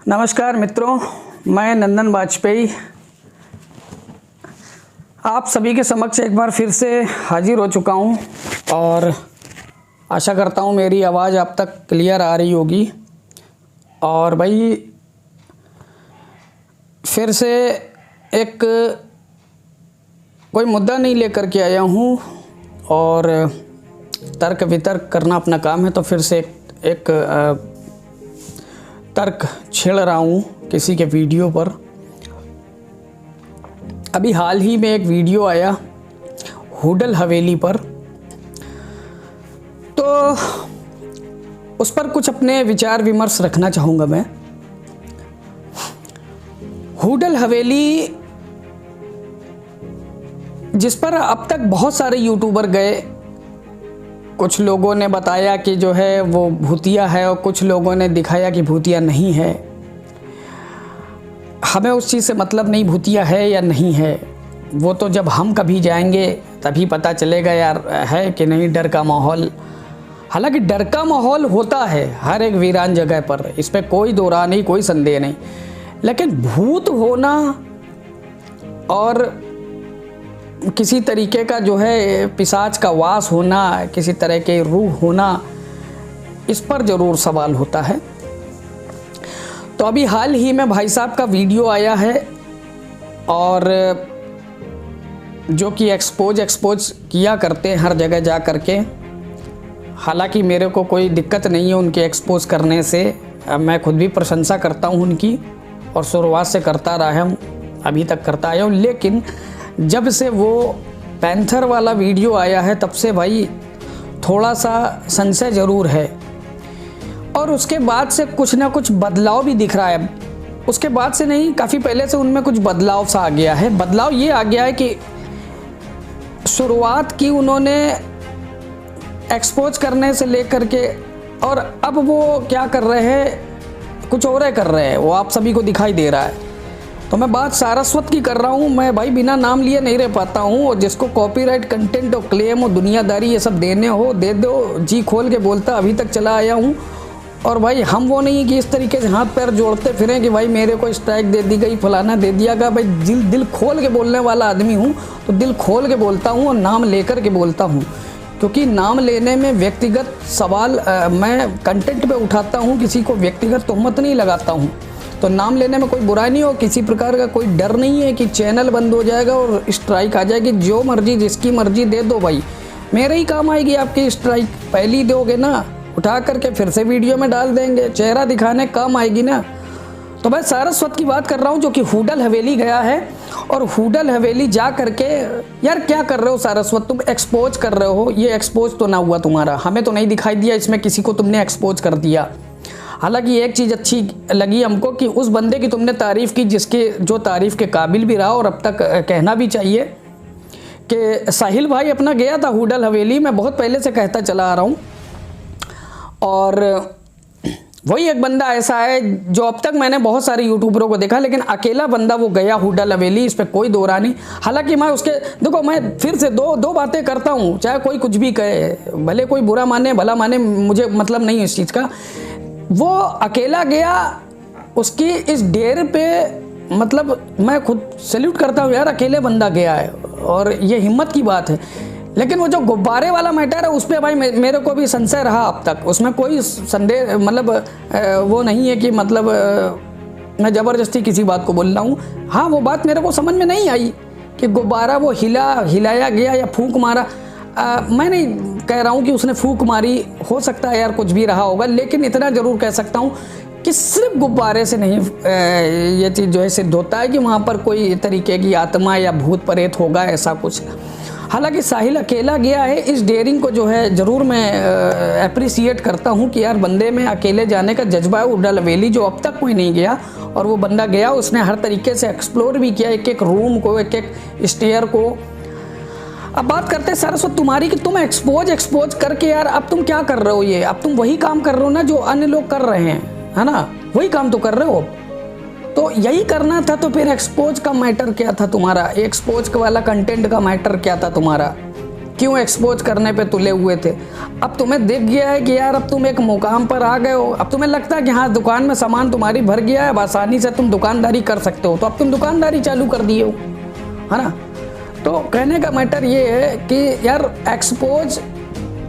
नमस्कार मित्रों, मैं नंदन वाजपेयी आप सभी के समक्ष एक बार फिर से हाजिर हो चुका हूं और आशा करता हूं मेरी आवाज़ आप तक क्लियर आ रही होगी। और भाई फिर से एक कोई मुद्दा नहीं लेकर के आया हूं और तर्क वितर्क करना अपना काम है, तो फिर से एक तर्क छेड़ रहा हूँ किसी के वीडियो पर। अभी हाल ही में एक वीडियो आया हुडल हवेली पर, तो उस पर कुछ अपने विचार विमर्श रखना चाहूँगा मैं। हुडल हवेली जिस पर अब तक बहुत सारे यूट्यूबर गए, कुछ लोगों ने बताया कि जो है वो भूतिया है और कुछ लोगों ने दिखाया कि भूतिया नहीं है। हमें उस चीज़ से मतलब नहीं भूतिया है या नहीं है, वो तो जब हम कभी जाएंगे तभी पता चलेगा यार है कि नहीं। डर का माहौल, हालांकि डर का माहौल होता है हर एक वीरान जगह पर, इस पर कोई दो राह नहीं, कोई संदेह नहीं। लेकिन भूत होना और किसी तरीके का जो है पिशाच का वास होना, किसी तरह के रूह होना, इस पर ज़रूर सवाल होता है। तो अभी हाल ही में भाई साहब का वीडियो आया है और जो कि एक्सपोज किया करते हैं हर जगह जा कर के। हालांकि मेरे को कोई दिक्कत नहीं है उनके एक्सपोज करने से, मैं खुद भी प्रशंसा करता हूं उनकी और शुरुआत से करता रहा हूं, अभी तक करता आया हूं। लेकिन जब से वो पैंथर वाला वीडियो आया है तब से भाई थोड़ा सा संशय ज़रूर है। और उसके बाद से कुछ ना कुछ बदलाव भी दिख रहा है। उसके बाद से नहीं, काफ़ी पहले से उनमें कुछ बदलाव सा आ गया है। बदलाव ये आ गया है कि शुरुआत की उन्होंने एक्सपोज करने से लेकर के, और अब वो क्या कर रहे हैं, कुछ और कर रहे हैं, वो आप सभी को दिखाई दे रहा है। तो मैं बात सारस्वत की कर रहा हूँ। मैं भाई बिना नाम लिए नहीं रह पाता हूँ, और जिसको कॉपीराइट कंटेंट और क्लेम और दुनियादारी ये सब देने हो दे दो, जी खोल के बोलता अभी तक चला आया हूँ। और भाई हम वो नहीं कि इस तरीके से हाथ पैर जोड़ते फिरें कि भाई मेरे को स्ट्राइक दे दी गई, फलाना दे दिया गया। भाई दिल खोल के बोलने वाला आदमी हूँ, तो दिल खोल के बोलता हूँ और नाम लेकर के बोलता हूँ, क्योंकि नाम लेने में व्यक्तिगत सवाल मैं कंटेंट पे उठाता हूँ, किसी को व्यक्तिगत तोहमत नहीं लगाता हूँ। तो नाम लेने में कोई बुराई नहीं हो, किसी प्रकार का कोई डर नहीं है कि चैनल बंद हो जाएगा और स्ट्राइक आ जाएगी। जो मर्जी जिसकी मर्जी दे दो भाई, मेरे ही काम आएगी आपकी स्ट्राइक। पहली दोगे ना, उठा करके फिर से वीडियो में डाल देंगे, चेहरा दिखाने काम आएगी ना। तो मैं सारस्वत की बात कर रहा हूँ जो कि हुडल हवेली गया है। और हुडल हवेली जा करके, यार क्या कर रहे हो सारस्वत, तुम एक्सपोज कर रहे हो। ये एक्सपोज तो ना हुआ तुम्हारा, हमें तो नहीं दिखाई दिया इसमें किसी को तुमने एक्सपोज कर दिया। हालांकि एक चीज़ अच्छी लगी हमको कि उस बंदे की तुमने तारीफ़ की जिसके जो तारीफ़ के काबिल भी रहा, और अब तक कहना भी चाहिए कि साहिल भाई अपना गया था हुडल हवेली। मैं बहुत पहले से कहता चला आ रहा हूँ, और वही एक बंदा ऐसा है जो अब तक मैंने बहुत सारे यूट्यूबरों को देखा, लेकिन अकेला बंदा वो गया हुडल हवेली, इस पर कोई दो राह नहीं। हालांकि मैं उसके, देखो मैं फिर से दो बातें करता हूँ, चाहे कोई कुछ भी कहे, भले कोई बुरा माने भला माने, मुझे मतलब नहीं इस चीज़ का। वो अकेला गया, उसकी इस डेरे पे मतलब मैं खुद सैल्यूट करता हूँ यार, अकेले बंदा गया है और ये हिम्मत की बात है। लेकिन वो जो गुब्बारे वाला मैटर है उस पर भाई मेरे को भी संशय रहा अब तक, उसमें कोई संदेह मतलब वो नहीं है कि मतलब मैं ज़बरदस्ती किसी बात को बोल रहा हूँ। हाँ, वो बात मेरे को समझ में नहीं आई कि गुब्बारा वो हिलाया गया या फूंक मारा। मैं नहीं कह रहा हूँ कि उसने फूंक मारी, हो सकता है यार कुछ भी रहा होगा, लेकिन इतना ज़रूर कह सकता हूँ कि सिर्फ गुब्बारे से नहीं ये चीज़ जो है सिद्ध होता है कि वहाँ पर कोई तरीके की आत्मा या भूत प्रेत होगा, ऐसा कुछ। हालांकि साहिल अकेला गया है, इस डेयरिंग को जो है ज़रूर मैं अप्रिसिएट करता हूँ कि यार बंदे में अकेले जाने का जज्बा है। हुडल हवेली जो अब तक कोई नहीं गया, और वो बंदा गया, उसने हर तरीके से एक्सप्लोर भी किया, एक एक रूम को, एक एक स्टेयर को। अब बात करते हैं सारस्वत तुम्हारी कि तुम एक्सपोज करके यार अब तुम क्या कर रहे हो, ये अब तुम वही काम कर रहे हो ना जो अन्य लोग कर रहे हैं, है ना, वही काम तो कर रहे हो। तो यही करना था, तो फिर एक्सपोज का मैटर क्या था तुम्हारा, एक्सपोज वाला कंटेंट का मैटर क्या था तुम्हारा? क्यों एक्सपोज करने पे तुले हुए थे। अब तुम्हें दिख गया है कि यार अब तुम एक मुकाम पर आ गए हो, अब तुम्हें लगता है कि हाँ दुकान में सामान तुम्हारी भर गया है, अब आसानी से तुम दुकानदारी कर सकते हो, तो अब तुम दुकानदारी चालू कर दिए हो, है ना। तो कहने का मैटर ये है कि यार एक्सपोज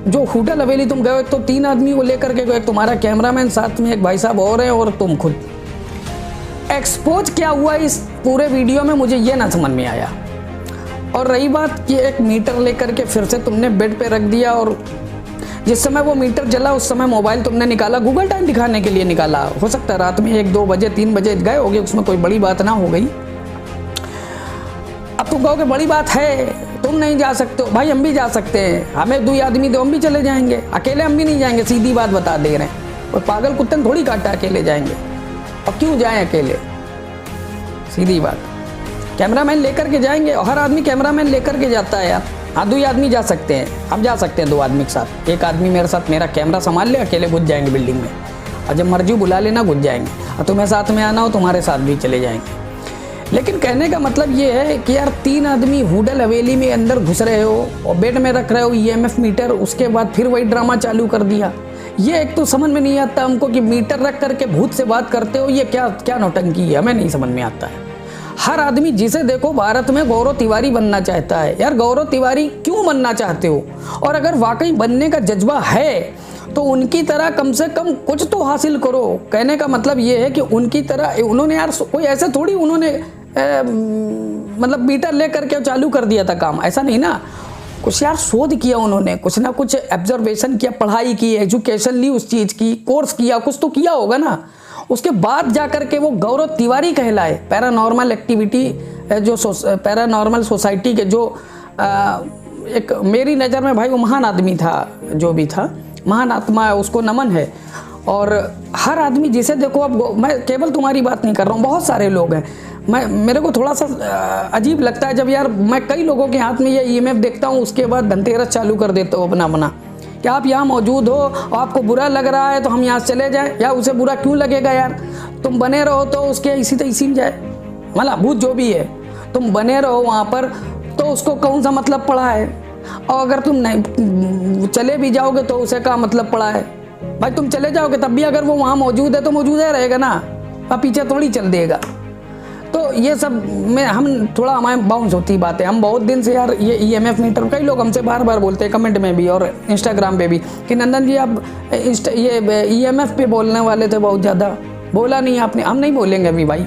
जो होटल हवेली तुम गए तो 3 आदमी को लेकर के गए, तुम्हारा कैमरामैन साथ में एक भाई साहब और है और तुम खुद। एक्सपोज क्या हुआ इस पूरे वीडियो में मुझे ये ना समझ में आया। और रही बात कि एक मीटर लेकर के फिर से तुमने बेड पे रख दिया, और जिस समय वो मीटर जला उस समय मोबाइल तुमने निकाला, गूगल टाइम दिखाने के लिए निकाला। हो सकता है रात में 1-2 बजे 3 बजे गए होगे, उसमें कोई बड़ी बात ना हो गई। अब तुम कहोगे बड़ी बात है, तुम नहीं जा सकते हो। भाई हम भी जा सकते हैं, हमें 2 आदमी दो, हम भी चले जाएंगे, अकेले हम भी नहीं जाएंगे, सीधी बात बता दे रहे हैं। और पागल कुत्ते ने थोड़ी काटा अकेले जाएंगे, और क्यों जाएं अकेले, सीधी बात। कैमरामैन लेकर के जाएंगे, और हर आदमी कैमरामैन लेकर के जाता है यार। हाँ 2 आदमी जा सकते हैं, हम जा सकते हैं 2 आदमी के साथ। एक आदमी मेरे साथ मेरा कैमरा संभाल ले, अकेले घुस जाएंगे बिल्डिंग में, और जब मर्जी बुला लेना घुस जाएंगे, और तुम्हें साथ में आना हो तुम्हारे साथ भी चले जाएंगे। लेकिन कहने का मतलब ये है कि यार 3 आदमी होटल हवेली में अंदर घुस रहे हो और बेड में रख रहे हो EMF मीटर, उसके बाद फिर वही ड्रामा चालू कर दिया। ये एक तो समझ में नहीं आता हमको कि मीटर रख करके भूत से बात करते हो, ये क्या नौटंकी है, हमें नहीं समझ में आता है। हर आदमी जिसे देखो भारत में गौरव तिवारी बनना चाहता है। यार गौरव तिवारी क्यों बनना चाहते हो? और अगर वाकई बनने का जज्बा है तो उनकी तरह कम से कम कुछ तो हासिल करो। कहने का मतलब ये है कि उनकी तरह उन्होंने यार कोई ऐसे थोड़ी उन्होंने मतलब मीटर ले करके चालू कर दिया था काम, ऐसा नहीं ना। कुछ यार शोध किया उन्होंने, कुछ ना कुछ ऑब्जर्वेशन किया, पढ़ाई की, एजुकेशन ली उस चीज़ की, कोर्स किया, कुछ तो किया होगा ना। उसके बाद जा कर के वो गौरव तिवारी कहलाए। पैरानॉर्मल एक्टिविटी जो पैरानॉर्मल सोसाइटी के जो एक मेरी नज़र में भाई वो महान आदमी था, जो भी था महान आत्मा है, उसको नमन है। और हर आदमी जिसे देखो, अब मैं केवल तुम्हारी बात नहीं कर रहा हूँ, बहुत सारे लोग हैं। मेरे को थोड़ा सा अजीब लगता है जब यार मैं कई लोगों के हाथ में ये EMF देखता हूँ, उसके बाद धनतेरस चालू कर देते हो अपना कि आप यहाँ मौजूद हो और आपको बुरा लग रहा है तो हम यहाँ चले जाएं। या उसे बुरा क्यों लगेगा यार, तुम बने रहो तो उसके इसी में जाए, मतलब भूत जो भी है तुम बने रहो वहाँ पर, तो उसको कौन सा मतलब पड़ा है। और अगर तुम नहीं चले भी जाओगे तो उसे क्या मतलब पड़ा है। भाई तुम चले जाओगे तब भी अगर वो वहाँ मौजूद है तो मौजूद है रहेगा ना, अब पीछे थोड़ी चल देगा। तो ये सब में हम थोड़ा हमारे बाउंस होती बात है। हम बहुत दिन से यार ये EMF मीटर, कई लोग हमसे बार बार बोलते हैं कमेंट में भी और इंस्टाग्राम पे भी कि नंदन जी आप ये EMF पे बोलने वाले थे, बहुत ज़्यादा बोला नहीं आपने। हम नहीं बोलेंगे अभी भाई,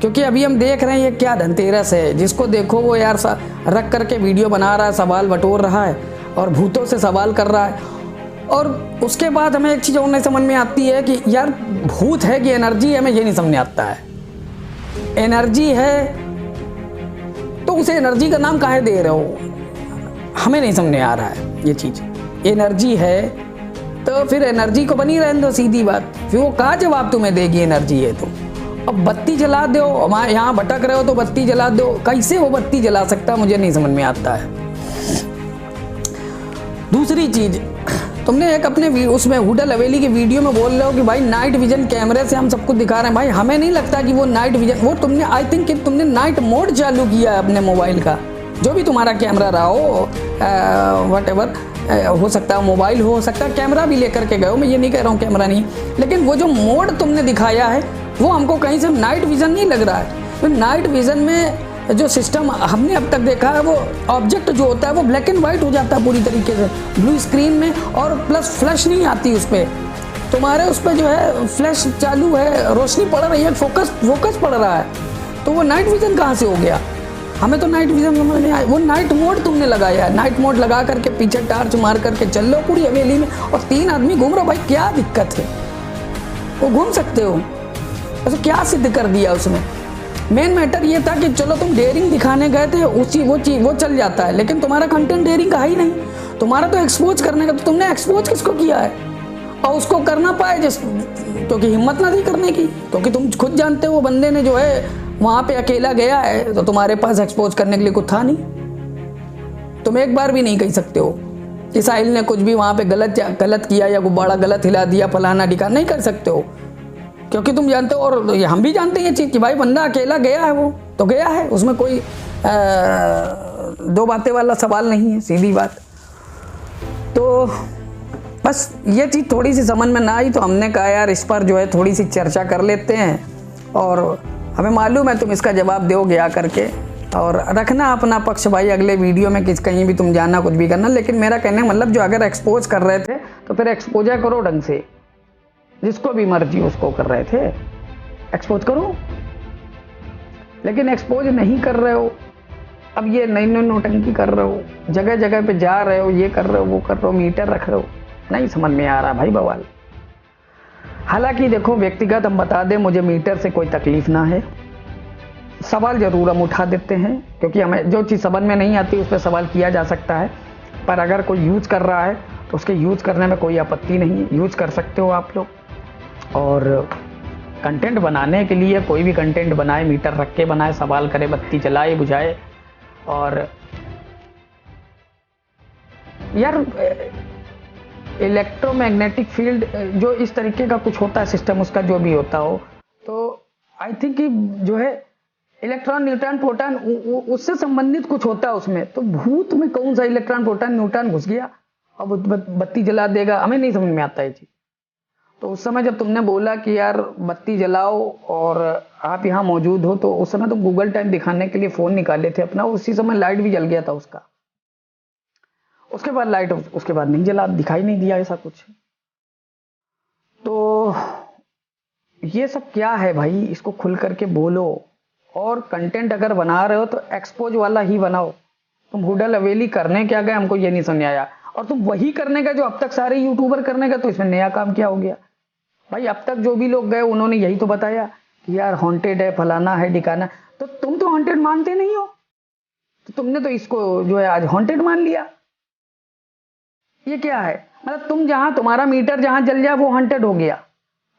क्योंकि अभी हम देख रहे हैं ये क्या धनतेरस है। जिसको देखो वो यार रख करके वीडियो बना रहा है, सवाल बटोर रहा है और भूतों से सवाल कर रहा है। और उसके बाद हमें एक चीज़ और नहीं समझ में आती है कि यार भूत है कि एनर्जी है, हमें ये नहीं समझ में आता है। एनर्जी है तो उसे एनर्जी का नाम काहे दे रहे हो, हमें नहीं समझ में आ रहा है ये चीज़। एनर्जी है तो फिर एनर्जी को बनी रहने दो, सीधी बात। फिर वो कहाँ जवाब तुम्हें देगी एनर्जी है तो। अब बत्ती जला दो, हमारे यहाँ भटक रहे हो तो बत्ती जला दो, कैसे वो बत्ती जला सकता है, मुझे नहीं समझ में आता है। दूसरी चीज़, तुमने एक अपने उसमें होटल हवेली की वीडियो में बोल रहे हो कि भाई नाइट विजन कैमरे से हम सबको दिखा रहे हैं। भाई हमें नहीं लगता कि वो नाइट विजन, वो तुमने आई थिंक कि तुमने नाइट मोड चालू किया है अपने मोबाइल का, जो भी तुम्हारा कैमरा रहा हो, व्हाटएवर हो सकता है, मोबाइल हो सकता है, कैमरा भी लेकर के गए हो, मैं ये नहीं कह रहा हूँ कैमरा नहीं, लेकिन वो जो मोड तुमने दिखाया है वो हमको कहीं से नाइट विजन नहीं लग रहा है। तो नाइट विजन में जो सिस्टम हमने अब तक देखा है, वो ऑब्जेक्ट जो होता है वो ब्लैक एंड वाइट हो जाता है पूरी तरीके से ब्लू स्क्रीन में, और प्लस फ्लैश नहीं आती उस पर। तुम्हारे उस पर जो है फ्लैश चालू है, रोशनी पड़ रही है, फोकस पड़ रहा है, तो वो नाइट विजन कहाँ से हो गया? हमें तो नाइट विजन समझ नहीं आया। वो नाइट मोड तुमने लगाया है, नाइट मोड लगा करके पीछे टार्च मार करके चल लो पूरी हवेली में, और 3 आदमी घूम रहे हो। भाई क्या दिक्कत है, वो घूम सकते हो, तो क्या सिद्ध कर दिया उसमें? मेन मैटर ये था कि चलो तुम डेयरिंग दिखाने गए थे, वो चल जाता है, लेकिन तुम्हारा कंटेंट डेयरिंग का ही नहीं, तुम्हारा तो एक्सपोज करने का। तो तुमने एक्सपोज किसको किया है? और उसको करना पाए क्योंकि हिम्मत ना थी करने की, क्योंकि तुम खुद जानते हो बंदे ने जो है वहाँ पे अकेला गया है, तो तुम्हारे पास एक्सपोज करने के लिए कुछ था नहीं। तुम एक बार भी नहीं कह सकते हो कि साहिल ने कुछ भी वहाँ पे गलत किया या गुब्बारा गलत हिला दिया, फलाना ढिका, नहीं कर सकते हो, क्योंकि तुम जानते हो और हम भी जानते हैं ये चीज़ कि भाई बंदा अकेला गया है, वो तो गया है, उसमें कोई 2 बातें वाला सवाल नहीं है, सीधी बात। तो बस ये चीज़ थोड़ी सी समझ में ना आई, तो हमने कहा यार इस पर जो है थोड़ी सी चर्चा कर लेते हैं, और हमें मालूम है तुम इसका जवाब दोगे आ करके, और रखना अपना पक्ष भाई अगले वीडियो में, कहीं भी तुम जाना कुछ भी करना। लेकिन मेरा कहने का मतलब जो अगर एक्सपोज कर रहे थे तो फिर एक्सपोजर करो ढंग से, जिसको भी मर्जी उसको कर रहे थे एक्सपोज करो, लेकिन एक्सपोज नहीं कर रहे हो। अब ये नई नोटंकी कर रहे हो, जगह जगह पे जा रहे हो, ये कर रहे हो, वो कर रहे हो, मीटर रख रहे हो, नहीं समझ में आ रहा भाई बवाल। हालांकि देखो व्यक्तिगत हम बता दें, मुझे मीटर से कोई तकलीफ ना है, सवाल जरूर हम उठा देते हैं, क्योंकि हमें जो चीज़ समझ में नहीं आती उस पर सवाल किया जा सकता है। पर अगर कोई यूज कर रहा है तो उसके यूज करने में कोई आपत्ति नहीं है, यूज कर सकते हो आप लोग। और कंटेंट बनाने के लिए कोई भी कंटेंट बनाए, मीटर रख के बनाए, सवाल करे, बत्ती जलाए बुझाए। और यार इलेक्ट्रोमैग्नेटिक फील्ड जो इस तरीके का कुछ होता है सिस्टम, उसका जो भी होता हो, तो आई थिंक कि जो है इलेक्ट्रॉन न्यूट्रॉन प्रोटॉन उससे संबंधित कुछ होता है उसमें। तो भूत में कौन सा इलेक्ट्रॉन प्रोटॉन न्यूट्रॉन घुस गया अब बत्ती जला देगा, हमें नहीं समझ में आता है चीज। तो उस समय जब तुमने बोला कि यार बत्ती जलाओ और आप यहाँ मौजूद हो, तो उस समय तुम गूगल टाइम दिखाने के लिए फोन निकाले थे अपना, उसी समय लाइट भी जल गया था उसका। उसके बाद लाइट उसके बाद नहीं जला, दिखाई नहीं दिया ऐसा कुछ। तो ये सब क्या है भाई, इसको खुल करके बोलो। और कंटेंट अगर बना रहे हो तो एक्सपोज वाला ही बनाओ। तुम हुडा लवेली करने क्या गए हमको ये नहीं समझ आया, और तुम वही करने का जो अब तक सारे यूट्यूबर करने का, तो इसमें नया काम क्या हो गया भाई। अब तक जो भी लोग गए उन्होंने यही तो बताया कि यार हॉन्टेड है, फलाना है, ठिकाना। तो तुम तो हॉन्टेड मानते नहीं हो, तो तुमने तो इसको जो है आज हॉन्टेड मान लिया। ये क्या है, मतलब तुम जहां तुम्हारा मीटर जहां जल जाए वो हॉन्टेड हो गया,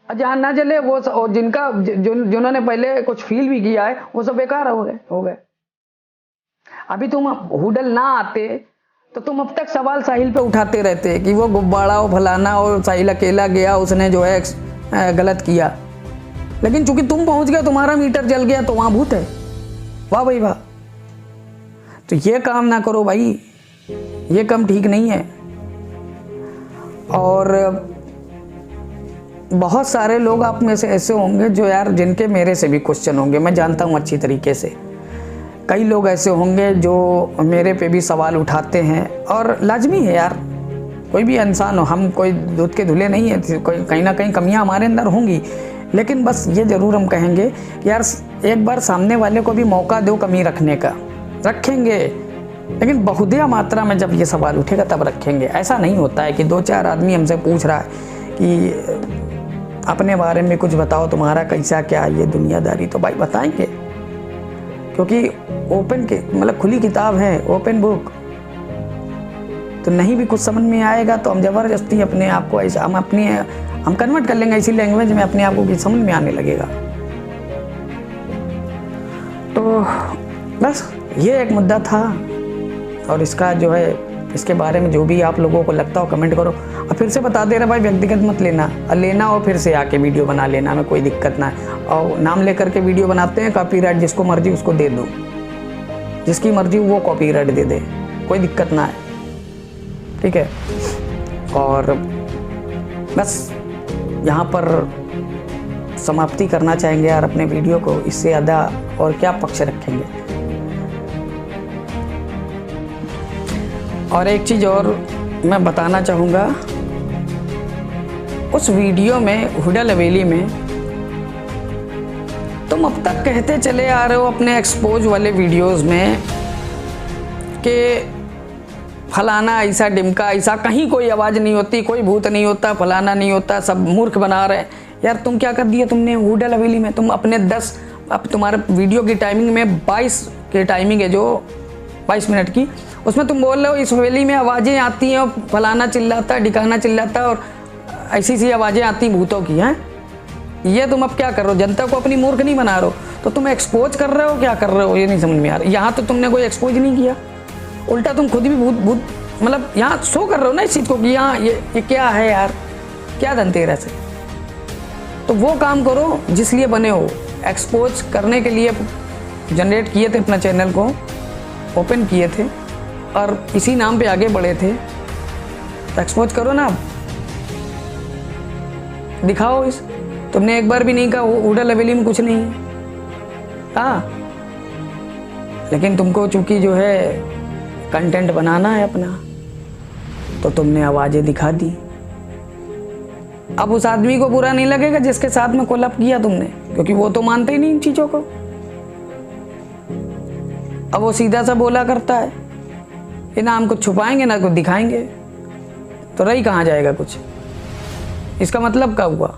और जहां ना जले वो, और जिनका जिन्होंने पहले कुछ फील भी किया है वो सब बेकार हो गए। अभी तुम हुडल ना आते तो तुम अब तक सवाल साहिल पे उठाते रहते कि वो गुब्बारा हो, फलाना, और साहिल अकेला गया, उसने जो है गलत किया। लेकिन चूंकि तुम पहुंच गए, तुम्हारा मीटर जल गया, तो वहां भूत है। वाह भाई वाह। तो ये काम ना करो भाई, ये काम ठीक नहीं है। और बहुत सारे लोग आप में से ऐसे होंगे जो यार जिनके मेरे से भी क्वेश्चन होंगे, मैं जानता हूँ अच्छी तरीके से। कई लोग ऐसे होंगे जो मेरे पे भी सवाल उठाते हैं, और लाजमी है यार, कोई भी इंसान हो, हम कोई दूध के धुले नहीं है, कोई कहीं ना कहीं कमियां हमारे अंदर होंगी। लेकिन बस ये ज़रूर हम कहेंगे कि यार एक बार सामने वाले को भी मौका दो कमी रखने का। रखेंगे, लेकिन बहुधिया मात्रा में जब ये सवाल उठेगा तब रखेंगे। ऐसा नहीं होता है कि 2-4 आदमी हमसे पूछ रहा है कि अपने बारे में कुछ बताओ, तुम्हारा कैसा क्या ये दुनियादारी, तो भाई बताएंगे, क्योंकि ओपन के मतलब खुली किताब है, ओपन बुक। तो नहीं भी कुछ समझ में आएगा तो हम ज़बरदस्ती अपने आप को ऐसा हम कन्वर्ट कर लेंगे इसी लैंग्वेज में, अपने आप को भी समझ में आने लगेगा। तो बस ये एक मुद्दा था, और इसका जो है इसके बारे में जो भी आप लोगों को लगता हो कमेंट करो। और फिर से बता दे रहा भाई, व्यक्तिगत मत लेना, और लेना हो फिर से आके वीडियो बना लेना, में कोई दिक्कत ना है। और नाम लेकर के वीडियो बनाते हैं, कॉपीराइट जिसको मर्जी उसको दे दो, जिसकी मर्जी वो कॉपीराइट दे दे, कोई दिक्कत ना है, ठीक है। और बस यहाँ पर समाप्ति करना चाहेंगे यार अपने वीडियो को, इससे ज़्यादा और क्या पक्ष रखेंगे। और एक चीज़ और मैं बताना चाहूँगा, उस वीडियो में हुडा लवेली में तुम अब तक कहते चले आ रहे हो अपने एक्सपोज वाले वीडियोस में कि फलाना ऐसा, डिमका ऐसा, कहीं कोई आवाज़ नहीं होती, कोई भूत नहीं होता, फलाना नहीं होता, सब मूर्ख बना रहे हैं। यार तुम क्या कर दिए तुमने हुडा लवेली में, तुम अपने 10, अब तुम्हारे वीडियो की टाइमिंग में 22 की टाइमिंग है, जो 22 मिनट की, उसमें तुम बोल रहे हो इस हवेली में आवाज़ें आती हैं, फलाना चिल्लाता है, ढिकाना चिल्लाता है, और ऐसी सी आवाज़ें आती भूतों की हैं। ये तुम अब क्या कर रहे हो, जनता को अपनी मूर्ख नहीं बना रहे हो, तो तुम एक्सपोज कर रहे हो, क्या कर रहे हो ये नहीं समझ में आ रहा। यहाँ तो तुमने कोई एक्सपोज नहीं किया, उल्टा तुम खुद भी भूत मतलब यहाँ शो कर रहे हो ना इस चीज़ को कि यहाँ ये क्या है यार, क्या धनतेरस है। तो वो काम करो जिस लिए बने हो, एक्सपोज करने के लिए जनरेट किए थे, अपना चैनल को ओपन किए थे और इसी नाम पे आगे बढ़े थे। तो एक्सपोज करो ना, आप दिखाओ इस। तुमने एक बार भी नहीं कहा हुडा हवेली में कुछ नहीं है, हाँ, लेकिन तुमको चूंकि जो है कंटेंट बनाना है अपना, तो तुमने आवाजें दिखा दी। अब उस आदमी को बुरा नहीं लगेगा जिसके साथ में कोलैब किया तुमने, क्योंकि वो तो मानते ही नहीं इन चीजों को। अब वो सीधा सा बोला करता है कि ना हम कुछ छुपाएंगे ना कुछ दिखाएंगे, तो रही कहाँ जाएगा कुछ, इसका मतलब क्या हुआ?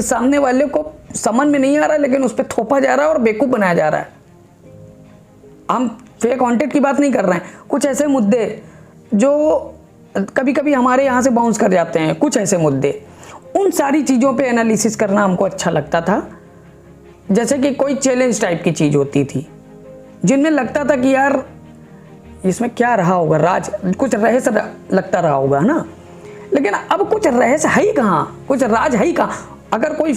कि सामने वाले को समझ में नहीं आ रहा है, लेकिन उस पर थोपा जा रहा है और बेवकूफ़ बनाया जा रहा है। हम फेक कंटेंट की बात नहीं कर रहे हैं, कुछ ऐसे मुद्दे जो कभी कभी हमारे यहाँ से बाउंस कर जाते हैं, कुछ ऐसे मुद्दे, उन सारी चीज़ों पे एनालिसिस करना हमको अच्छा लगता था। जैसे कि कोई चैलेंज टाइप की चीज़ होती थी जिनमें लगता था कि यार इसमें क्या रहा होगा, राज, कुछ रहस्य लगता रहा होगा, है ना। लेकिन अब कुछ रहस्य है ही कहाँ, कुछ राज है ही कहाँ। अगर कोई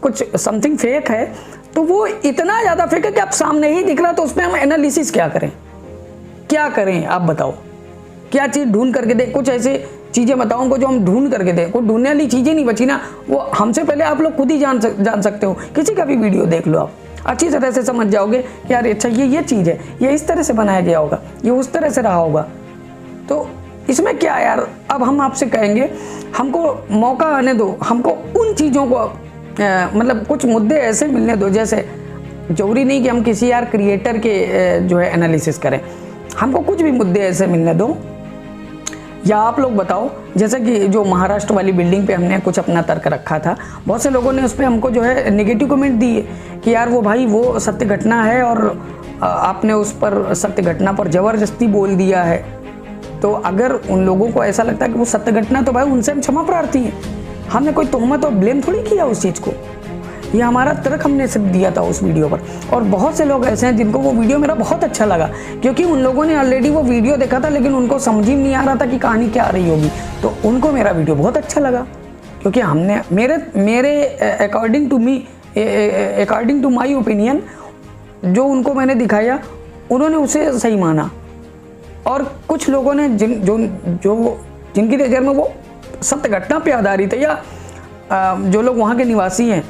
कुछ समथिंग फेक है तो वो इतना ज़्यादा फेक है कि आप सामने ही दिख रहा, तो उसमें हम एनालिसिस क्या करें, क्या करें आप बताओ, क्या चीज़ ढूंढ करके दें। कुछ ऐसे चीज़ें बताओ उनको जो हम ढूंढ करके दें। कोई ढूंढने वाली चीज़ें नहीं बची ना, वो हमसे पहले आप लोग खुद ही जान सकते हो। किसी का भी वीडियो देख लो, आप अच्छी तरह से समझ जाओगे कि यार अच्छा ये चीज़ है, ये इस तरह से बनाया गया होगा, ये उस तरह से रहा होगा। तो इसमें क्या यार, अब हम आपसे कहेंगे हमको मौका आने दो, हमको उन चीज़ों को मतलब कुछ मुद्दे ऐसे मिलने दो, जैसे जरूरी नहीं कि हम किसी यार क्रिएटर के जो है एनालिसिस करें, हमको कुछ भी मुद्दे ऐसे मिलने दो। या आप लोग बताओ, जैसे कि जो महाराष्ट्र वाली बिल्डिंग पे हमने कुछ अपना तर्क रखा था, बहुत से लोगों ने उस पर हमको जो है नेगेटिव कमेंट दिए कि यार वो भाई वो सत्य घटना है और आपने उस पर सत्य घटना पर ज़बरदस्ती बोल दिया है। तो अगर उन लोगों को ऐसा लगता है कि वो सत्य घटना, तो भाई उनसे हम क्षमा प्रार्थी हैं। हमने कोई तोहमत और ब्लेम थोड़ी किया उस चीज़ को, ये हमारा तर्क हमने सिर्फ दिया था उस वीडियो पर। और बहुत से लोग ऐसे हैं जिनको वो वीडियो मेरा बहुत अच्छा लगा, क्योंकि उन लोगों ने ऑलरेडी वो वीडियो देखा था, लेकिन उनको समझ ही नहीं आ रहा था कि कहानी क्या आ रही होगी। तो उनको मेरा वीडियो बहुत अच्छा लगा, क्योंकि हमने मेरे अकॉर्डिंग टू माई ओपिनियन जो उनको मैंने दिखाया, उन्होंने उसे सही माना। और कुछ लोगों ने जिनकी नज़र में वो सत्य घटना पे आधारित है, या जो लोग वहाँ के निवासी हैं,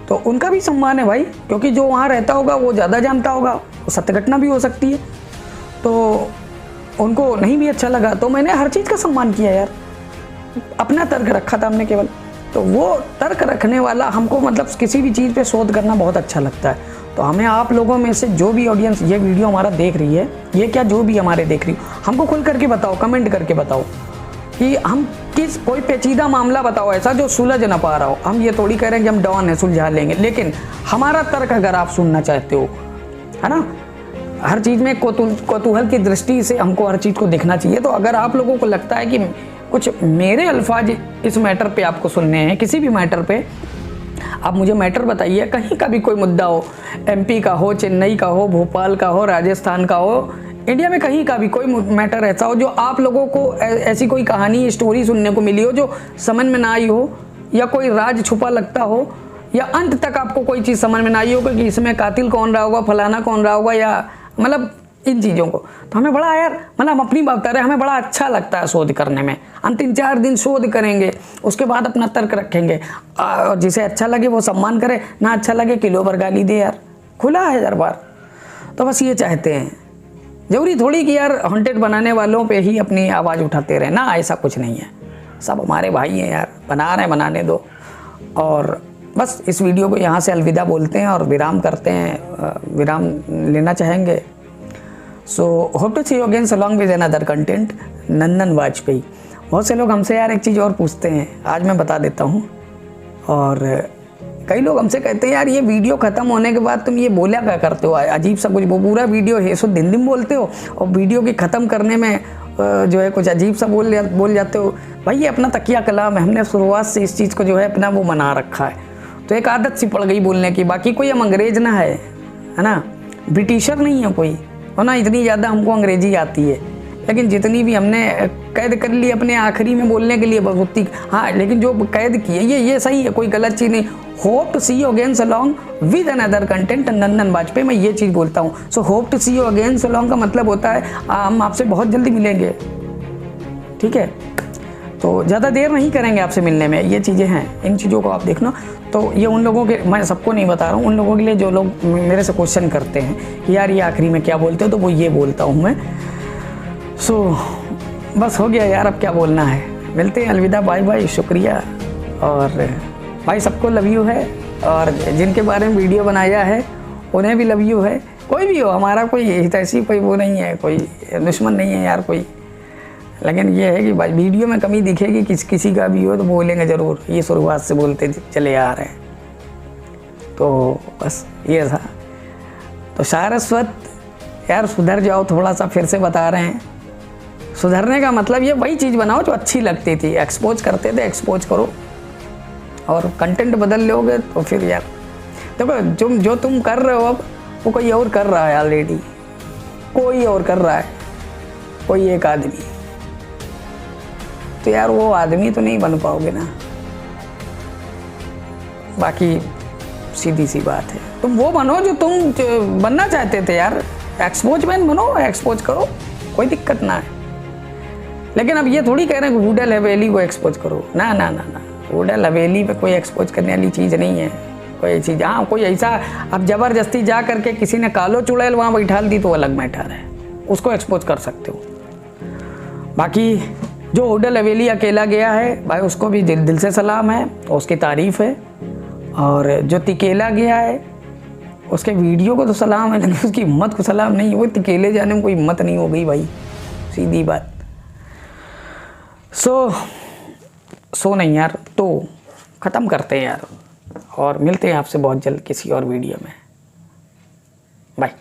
तो उनका भी सम्मान है भाई, क्योंकि जो वहाँ रहता होगा वो ज़्यादा जानता होगा, वो सत्य घटना भी हो सकती है। तो उनको नहीं भी अच्छा लगा, तो मैंने हर चीज़ का सम्मान किया यार, अपना तर्क रखा था हमने केवल। तो वो तर्क रखने वाला हमको मतलब किसी भी चीज़ पे शोध करना बहुत अच्छा लगता है। तो हमें आप लोगों में से जो भी ऑडियंस ये वीडियो हमारा देख रही है, ये क्या जो भी हमारे देख रही हो, हमको खुल करके बताओ, कमेंट करके बताओ कि हम कोई पेचीदा मामला बताओ ऐसा जो सुलझ ना पा रहा हो। हम ये थोड़ी कह रहे हैं कि हम डॉन है सुलझा लेंगे, लेकिन हमारा तर्क अगर आप सुनना चाहते हो, है ना, हर चीज़ में कौतूहल की दृष्टि से हमको हर चीज़ को देखना चाहिए। तो अगर आप लोगों को लगता है कि कुछ मेरे अल्फाज इस मैटर पे आपको सुनने हैं, किसी भी मैटर पे, आप मुझे मैटर बताइए, कहीं का भी कोई मुद्दा हो, MP का हो, चेन्नई का हो, भोपाल का हो, राजस्थान का हो, इंडिया में कहीं का भी कोई मैटर ऐसा हो जो आप लोगों को ऐसी कोई कहानी, स्टोरी सुनने को मिली हो जो समझ में ना आई हो, या कोई राज छुपा लगता हो, या अंत तक आपको कोई चीज़ समझ में ना आई हो कि इसमें कातिल कौन रहा होगा, फलाना कौन रहा होगा, या मतलब इन चीज़ों को, तो हमें बड़ा यार, मतलब हम अपनी बात बता रहे हैं, हमें बड़ा अच्छा लगता है शोध करने में। हम 3-4 दिन शोध करेंगे, उसके बाद अपना तर्क रखेंगे, और जिसे अच्छा लगे वो सम्मान करे, ना अच्छा लगे किलो पर गाली दे यार, खुला है दरबार। तो बस ये चाहते हैं, जरूरी थोड़ी कि यार हॉन्टेड बनाने वालों पे ही अपनी आवाज़ उठाते रहे ना, ऐसा कुछ नहीं है। सब हमारे भाई हैं यार, बना रहे हैं, बनाने दो। और बस इस वीडियो को यहाँ से अलविदा बोलते हैं और विराम करते हैं, विराम लेना चाहेंगे। So hope to see you again along with another content. Nandan Vajpayee. बहुत से लोग हमसे यार एक चीज़ और पूछते हैं, आज मैं बता देता हूँ। और कई लोग हमसे कहते हैं यार ये वीडियो ख़त्म होने के बाद तुम ये बोला क्या करते हो, अजीब सा कुछ, वो पूरा वीडियो है शुद्ध हिंदी में बोलते हो और वीडियो के ख़त्म करने में जो है कुछ अजीब सा बोल जाते हो। भाई ये अपना तकिया कलाम है, हमने शुरुआत से इस चीज़ को जो है अपना वो बना रखा है, तो एक आदत सी पड़ गई बोलने की। बाकी कोई हम अंग्रेज ना है ना, ब्रिटिशर नहीं है कोई, और ना इतनी ज़्यादा हमको अंग्रेजी आती है, लेकिन जितनी भी हमने कैद कर ली अपने आखिरी में बोलने के लिए बस उतनी। हाँ, लेकिन जो कैद की है ये सही है, कोई गलत चीज़ नहीं। Hope to see you again along with another content. Nandan Vajpayee मैं ये चीज़ बोलता हूँ। So hope to see you again along का मतलब होता है हम आपसे बहुत जल्दी मिलेंगे, ठीक है। तो ज़्यादा देर नहीं करेंगे आपसे मिलने में, ये चीज़ें हैं, इन चीज़ों को आप देखना। तो ये उन लोगों के, मैं सबको नहीं बता रहा हूँ, उन लोगों के लिए जो लोग मेरे से क्वेश्चन करते हैं कि यार ये आखिरी में क्या बोलते हो, तो वो ये बोलता हूँ मैं। सो बस हो गया यार, अब क्या बोलना है। मिलते हैं, अलविदा, बाय बाय, शुक्रिया। और भाई सबको लव यू है, और जिनके बारे में वीडियो बनाया है उन्हें भी लव यू है। कोई भी हो, हमारा कोई ऐसी कोई वो नहीं है, कोई दुश्मन नहीं है यार कोई। लेकिन ये है कि भाई वीडियो में कमी दिखेगी किसी का भी हो तो बोलेंगे ज़रूर, ये शुरुआत से बोलते चले आ रहे हैं। तो बस ये था। तो सारस्वत यार सुधर जाओ थोड़ा सा, फिर से बता रहे हैं। सुधरने का मतलब ये वही चीज़ बनाओ जो अच्छी लगती थी, एक्सपोज करते थे, एक्सपोज करो। और कंटेंट बदल लोगे तो फिर यार देखो जो तुम कर रहे हो अब वो कोई और कर रहा है ऑलरेडी, कोई और कर रहा है, कोई एक आदमी। तो यार वो आदमी तो नहीं बन पाओगे ना। बाकी सीधी सी बात है, तुम वो बनो जो तुम बनना चाहते थे यार। एक्सपोज मैन बनो, एक्सपोज करो, कोई दिक्कत ना है। लेकिन अब ये थोड़ी कह रहे हैं कि वुडल हवेली को एक्सपोज करो, ना ना ना ना, वुडल हवेली पे कोई एक्सपोज करने वाली चीज़ नहीं है कोई चीज़। हाँ कोई ऐसा अब ज़बरदस्ती जा करके किसी ने कालो चुड़ैल वहाँ बैठा दी तो अलग मैटर है, उसको एक्सपोज कर सकते हो। बाकी जो वुडल हवेली अकेला गया है भाई उसको भी दिल से सलाम है, तो उसकी तारीफ़ है। और जो तिकेला गया है उसके वीडियो को तो सलाम है, लेकिन उसकी हिम्मत को सलाम नहीं। वो तिकेले जाने में कोई हिम्मत नहीं हो गई भाई, सीधी बात। सो नहीं यार, तो ख़त्म करते हैं यार, और मिलते हैं आपसे बहुत जल्द किसी और वीडियो में। बाय।